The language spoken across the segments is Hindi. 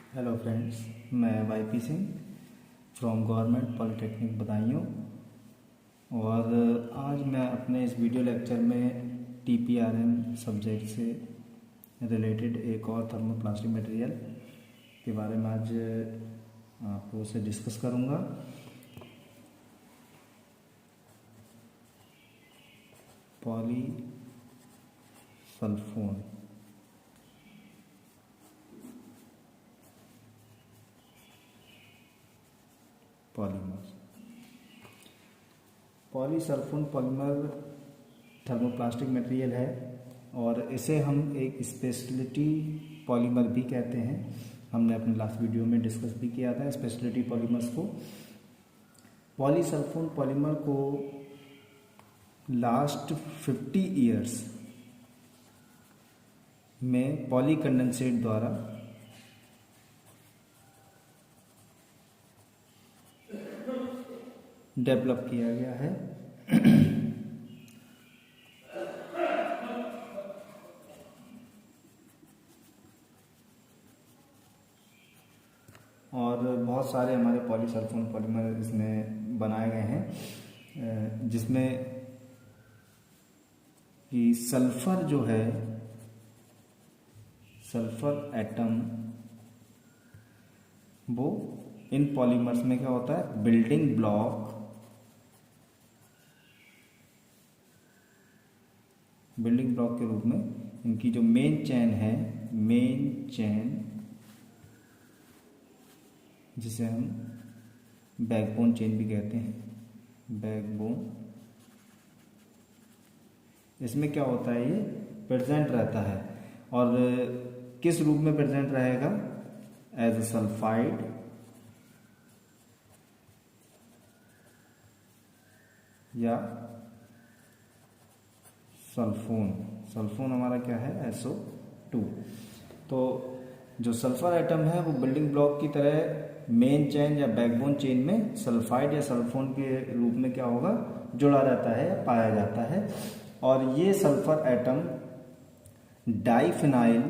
हेलो फ्रेंड्स, मैं YP Singh from government polytechnic Budaun. और आज मैं अपने इस वीडियो लेक्चर में टीपीआरएम सब्जेक्ट से रिलेटेड एक और थर्मोप्लास्टिक मटेरियल के बारे में आज आप लोगों से डिस्कस करूंगा। पॉलीसल्फोन पॉलीमर। पॉलीसल्फोन पॉलीमर थर्मोप्लास्टिक मटेरियल है और इसे हम एक स्पेशलिटी पॉलीमर भी कहते हैं। हमने अपने लास्ट वीडियो में डिस्कस भी किया था स्पेशलिटी पॉलीमर्स को। पॉलीसल्फोन पॉलीमर को लास्ट 50 ईयर्स में पॉलीकंडेंसेट द्वारा डेवलप किया गया है। और बहुत सारे हमारे पॉलीसल्फोन पॉलीमर इसमें बनाए गए हैं, जिसमें कि सल्फर जो है, सल्फर एटम वो इन पॉलीमर्स में क्या होता है, बिल्डिंग ब्लॉक के रूप में इनकी जो मेन चेन है, मेन चेन जिसे हम बैकबोन चेन भी कहते हैं, बैकबोन, इसमें क्या होता है, ये प्रेजेंट रहता है। और किस रूप में प्रेजेंट रहेगा, एज ए सल्फाइड या सल्फोन। सल्फोन हमारा क्या है, SO2। तो जो सल्फर एटम है वो बिल्डिंग ब्लॉक की तरह मेन चेन या बैकबोन चेन में सल्फाइड या सल्फोन के रूप में क्या होगा, जुड़ा रहता है या पाया जाता है। और ये सल्फर एटम डाइफिनाइल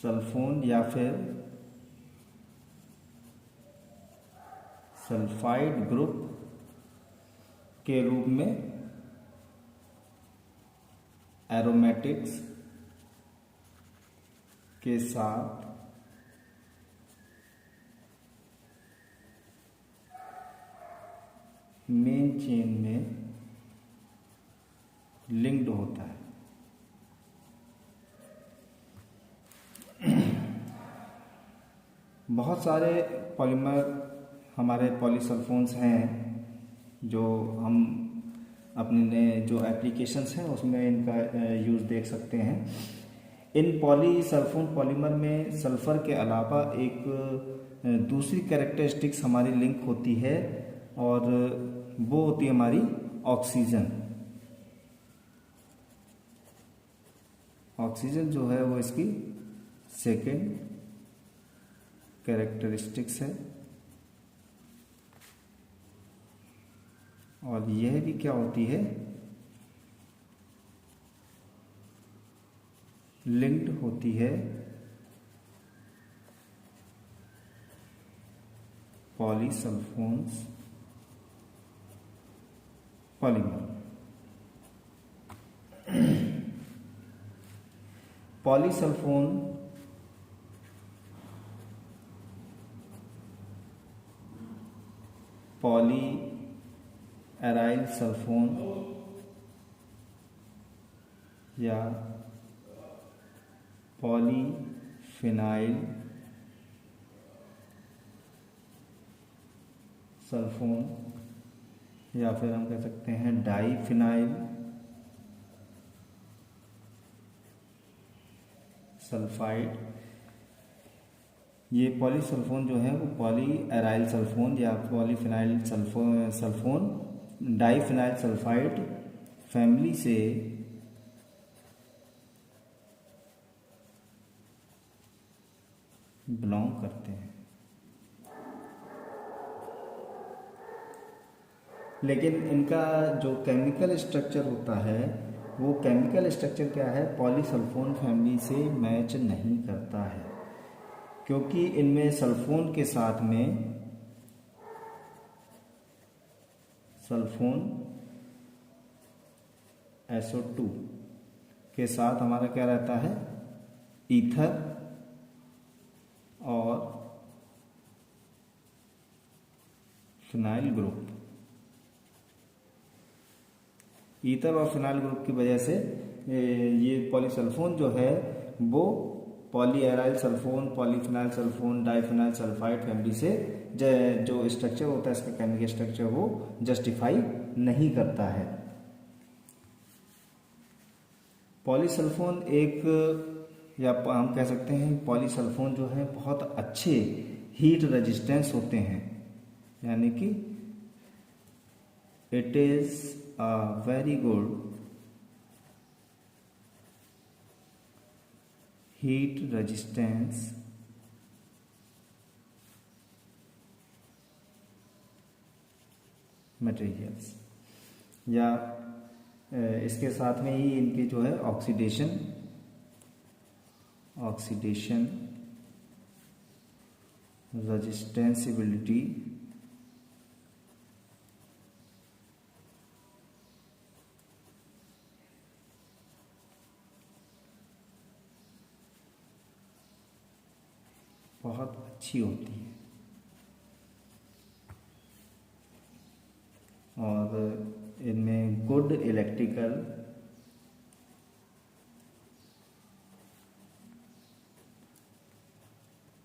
सल्फोन या फिर सल्फाइड ग्रुप के रूप में एरोमेटिक्स के साथ मेन चेन में लिंक्ड होता है। बहुत सारे पॉलीमर हमारे पॉलीसल्फोन्स हैं जो हम अपने जो एप्लीकेशंस हैं उसमें इनका यूज़ देख सकते हैं। इन पॉलीसल्फोन पॉलीमर में सल्फ़र के अलावा एक दूसरी कैरेक्टरिस्टिक्स हमारी लिंक होती है और वो होती है हमारी ऑक्सीजन। ऑक्सीजन जो है वो इसकी सेकेंड कैरेक्टरिस्टिक्स है। और यह भी क्या होती है, लिंक्ड होती है पॉलीसल्फोन्स पॉलीमर। पॉलीसल्फोन पॉली एराइल सल्फोन या पॉलीफिनाइल सल्फोन या फिर हम कह सकते हैं डाइफिनाइल सल्फाइड। ये पॉलीसल्फोन जो है वो पॉली एराइल सल्फोन या polyphenyl sulfone diphenyl sulfide family से बिलोंग करते हैं। लेकिन इनका जो केमिकल स्ट्रक्चर होता है वो केमिकल स्ट्रक्चर क्या है, पॉलीसल्फोन फैमिली से मैच नहीं करता है, क्योंकि इनमें सल्फोन के साथ में सल्फोन SO2 के साथ हमारा क्या रहता है, ईथर और फिनाइल ग्रुप। ईथर और फिनाइल ग्रुप की वजह से ये पॉलीसल्फोन जो है वो polyaryl sulfone, polyphenyl sulfone, diphenyl sulfide family से जो स्ट्रक्चर होता है, इसका केमिकल स्ट्रक्चर, वो जस्टिफाई नहीं करता है। पॉलीसल्फोन एक, या हम कह सकते हैं पॉलीसल्फोन जो है बहुत अच्छे हीट रेजिस्टेंस होते हैं, यानी कि it is a very good heat resistance materials. या इसके साथ में ही इनके जो है ऑक्सीडेशन रेजिस्टेंसिबिलिटी बहुत अच्छी होती है, और इनमें गुड इलेक्ट्रिकल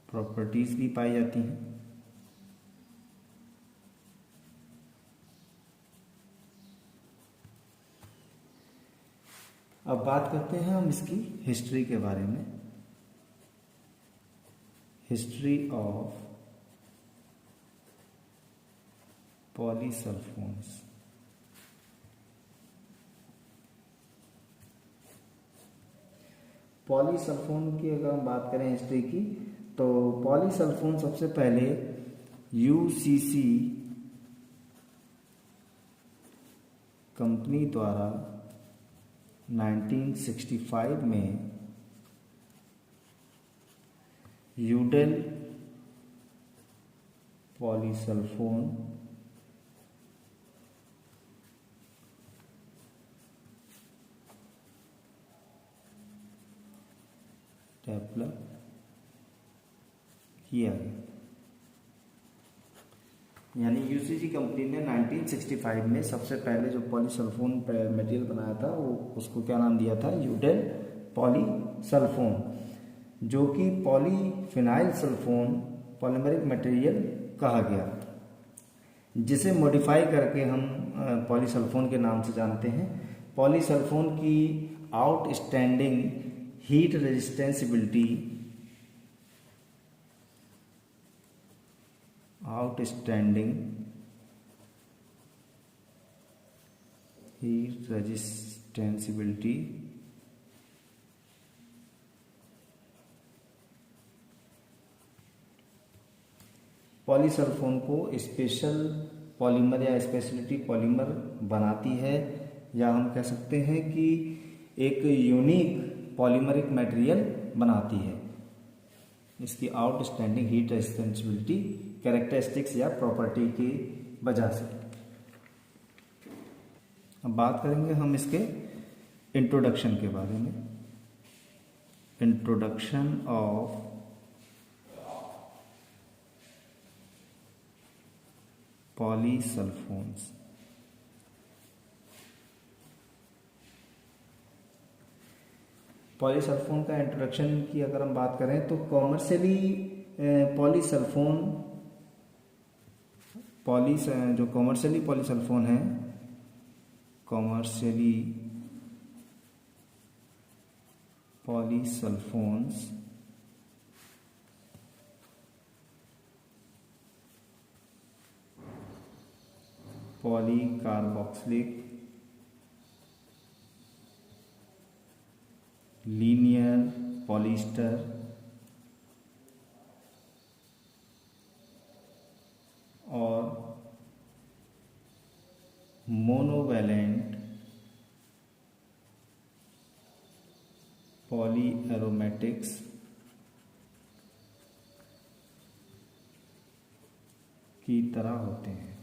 प्रॉपर्टीज भी पाई जाती हैं। अब बात करते हैं हम इसकी हिस्ट्री के बारे में। History of पॉलीसल्फोन्स। पॉलीसल्फोन की अगर हम बात करें हिस्ट्री की, तो पॉलीसल्फोन सबसे पहले UCC कंपनी द्वारा 1965 में यूडेल पॉलीसल्फोन डेवलप किया गया। यानी UCC कंपनी ने 1965 में सबसे पहले जो पॉलीसल्फोन मटेरियल बनाया था, वो उसको क्या नाम दिया था, यूडेल पॉलीसल्फोन, जो कि पॉलीफिनाइल सल्फोन पॉलीमरिक मटेरियल कहा गया, जिसे मॉडिफाई करके हम पॉलीसल्फोन के नाम से जानते हैं। पॉलीसल्फोन की आउटस्टैंडिंग हीट रेजिस्टेंसिबिलिटी पॉलीसल्फोन को स्पेशल पॉलीमर या स्पेशलिटी पॉलीमर बनाती है, या हम कह सकते हैं कि एक यूनिक पॉलीमरिक मटेरियल बनाती है, इसकी आउटस्टैंडिंग हीट रेजिस्टेंसिबिलिटी कैरेक्टरिस्टिक्स या प्रॉपर्टी की वजह से। अब बात करेंगे हम इसके इंट्रोडक्शन के बारे में। Introduction of पॉलीसल्फोन्स। पॉलीसल्फोन का इंट्रोडक्शन की अगर हम बात करें, तो कॉमर्शियली जो कॉमर्शियली पॉलीसल्फोन है, कॉमर्शियली पॉलीसल्फोन्स पॉलीकार्बोक्सिलिक लीनियर पॉलिस्टर और मोनोवैलेंट पॉली एरोमेटिक्स की तरह होते हैं।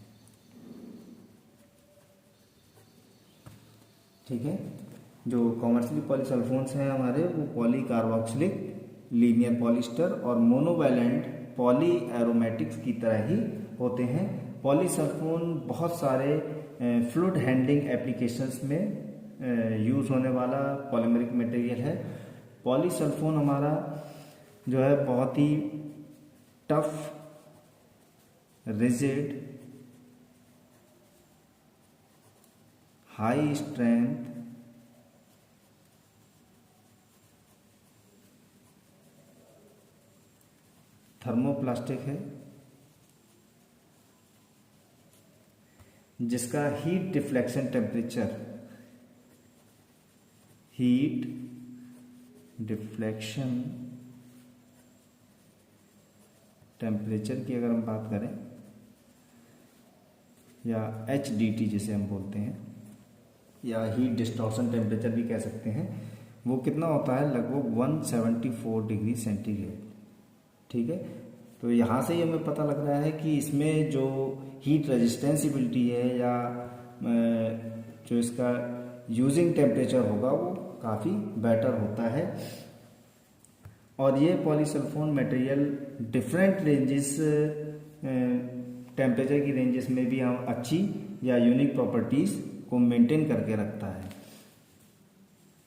ठीक है, जो कॉमर्शियली पॉलीसल्फोन्स हैं हमारे, वो पॉली कार्बोक्सिलिक, लीनियर पॉलिस्टर और मोनोवैलेंट पॉली एरोमेटिक्स की तरह ही होते हैं। पॉलीसल्फोन बहुत सारे फ्लूइड हैंडलिंग एप्लीकेशंस में यूज़ होने वाला पॉलीमरिक मटेरियल है। पॉलीसल्फोन हमारा जो है बहुत ही tough, rigid, high strength, thermoplastic है, जिसका heat deflection temperature, heat deflection temperature की अगर हम बात करें, या HDT जिसे हम बोलते हैं, या हीट डिस्टॉर्शन टेम्परेचर भी कह सकते हैं, वो कितना होता है, लगभग 174 डिग्री सेंटीग्रेड। ठीक है, तो यहाँ से ही हमें पता लग रहा है कि इसमें जो हीट रेजिस्टेंसिबिलिटी है या जो इसका यूजिंग टेम्परेचर होगा वो काफ़ी बेटर होता है। और ये पॉलीसल्फोन मटेरियल डिफरेंट रेंजेस, टेम्परेचर की रेंजेस में भी हम अच्छी या यूनिक प्रॉपर्टीज़ को मेंटेन करके रखता है।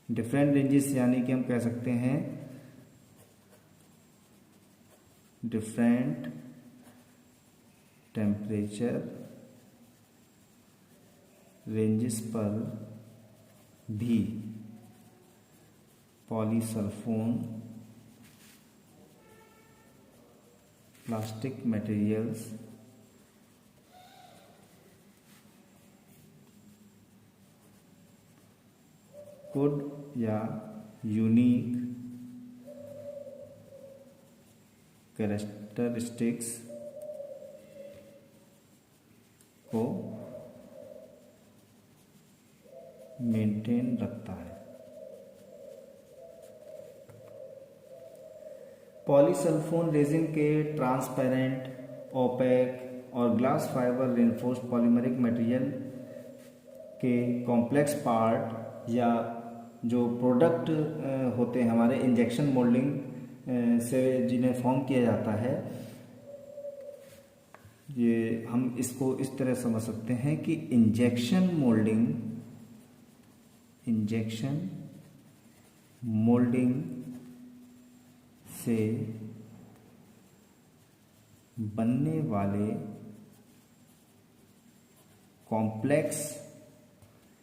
डिफरेंट रेंजेस यानी कि हम कह सकते हैं डिफरेंट टेम्परेचर रेंजेस पर भी पॉलीसल्फोन प्लास्टिक मटेरियल्स गुड या यूनिक कैरेक्टरिस्टिक्स को मेंटेन रखता है। पॉलीसल्फोन रेजिन के ट्रांसपेरेंट, ओपेक और glass fibre reinforced polymeric material के कॉम्प्लेक्स पार्ट या जो प्रोडक्ट होते हैं हमारे इंजेक्शन मोल्डिंग से जिन्हें फॉर्म किया जाता है, ये हम इसको इस तरह समझ सकते हैं कि इंजेक्शन मोल्डिंग से बनने वाले कॉम्प्लेक्स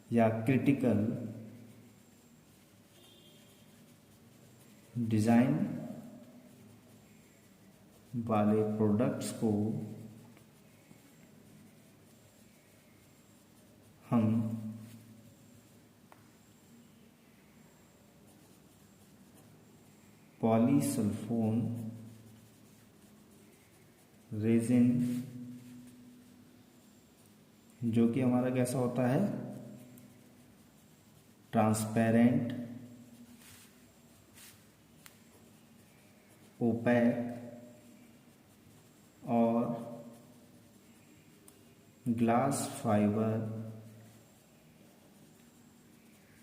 या क्रिटिकल डिज़ाइन वाले प्रोडक्ट्स को हम पॉलीसल्फोन रेजिन, जो कि हमारा कैसा होता है, ट्रांसपेरेंट, ओपेक और ग्लास फाइबर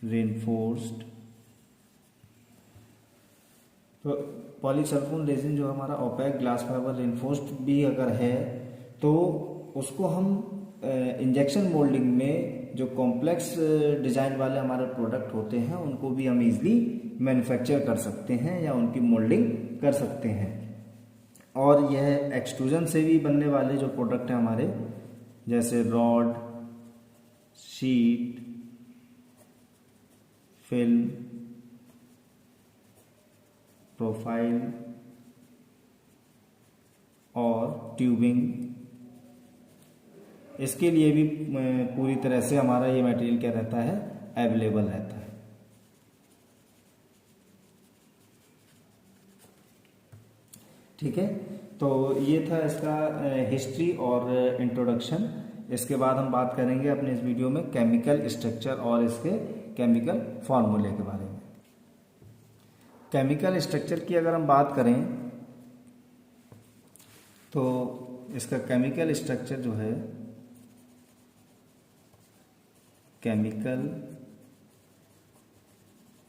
रेनफोर्स्ड। तो पॉलीसल्फोन रेजिन जो हमारा ओपेक, ग्लास फाइबर रेनफोर्स्ड भी अगर है तो उसको हम इंजेक्शन मोल्डिंग में जो कॉम्प्लेक्स डिज़ाइन वाले हमारे प्रोडक्ट होते हैं उनको भी हम इजीली मैन्युफैक्चर कर सकते हैं या उनकी मोल्डिंग कर सकते हैं। और यह एक्सट्रूजन से भी बनने वाले जो प्रोडक्ट हैं हमारे, जैसे रॉड, शीट, फिल्म, प्रोफाइल और ट्यूबिंग, इसके लिए भी पूरी तरह से हमारा ये मटेरियल क्या रहता है, अवेलेबल रहता है। ठीक है, तो ये था इसका हिस्ट्री और इंट्रोडक्शन। इसके बाद हम बात करेंगे अपने इस वीडियो में केमिकल स्ट्रक्चर और इसके केमिकल फार्मूले के बारे में। केमिकल स्ट्रक्चर की अगर हम बात करें तो इसका केमिकल स्ट्रक्चर जो है, केमिकल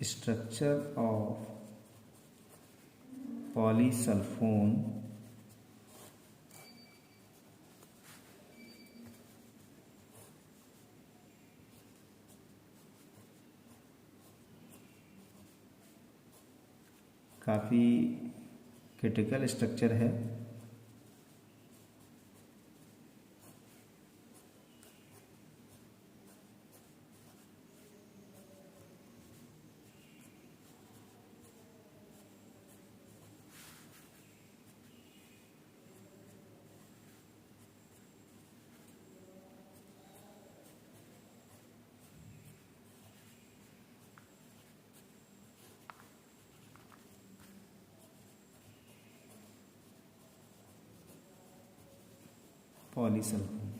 स्ट्रक्चर ऑफ पॉलीसल्फोन काफ़ी क्रिटिकल स्ट्रक्चर है। पॉलीसल्फोन,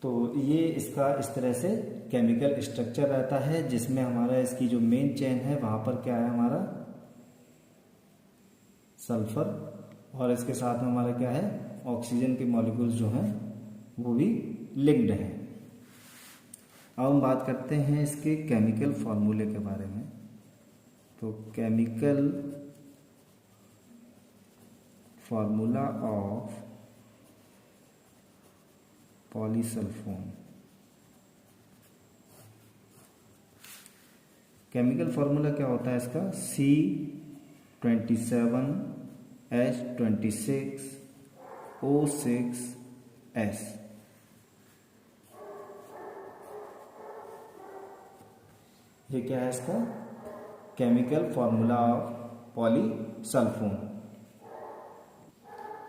तो ये इसका इस तरह से केमिकल स्ट्रक्चर रहता है, जिसमें हमारा इसकी जो मेन चेन है वहाँ पर क्या है, हमारा सल्फर, और इसके साथ में हमारा क्या है, ऑक्सीजन के मॉलिक्यूल्स जो हैं वो भी लिंक्ड हैं। अब हम बात करते हैं इसके केमिकल फॉर्मूले के बारे में। तो chemical formula of polysulfone, chemical formula क्या होता है इसका, C27H26O6S। ये क्या है इसका chemical formula of polysulfone.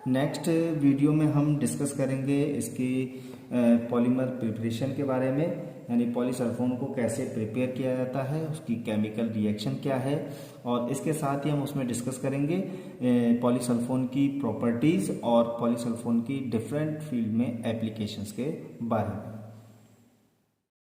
Next video में हम डिस्कस करेंगे इसकी पॉलीमर प्रिपरेशन के बारे में, यानी पॉलीसल्फोन को कैसे प्रिपेयर किया जाता है, उसकी केमिकल रिएक्शन क्या है, और इसके साथ ही हम उसमें डिस्कस करेंगे पॉलीसल्फोन की प्रॉपर्टीज़ और पॉलीसल्फोन की डिफरेंट फील्ड में एप्लीकेशंस के बारे में।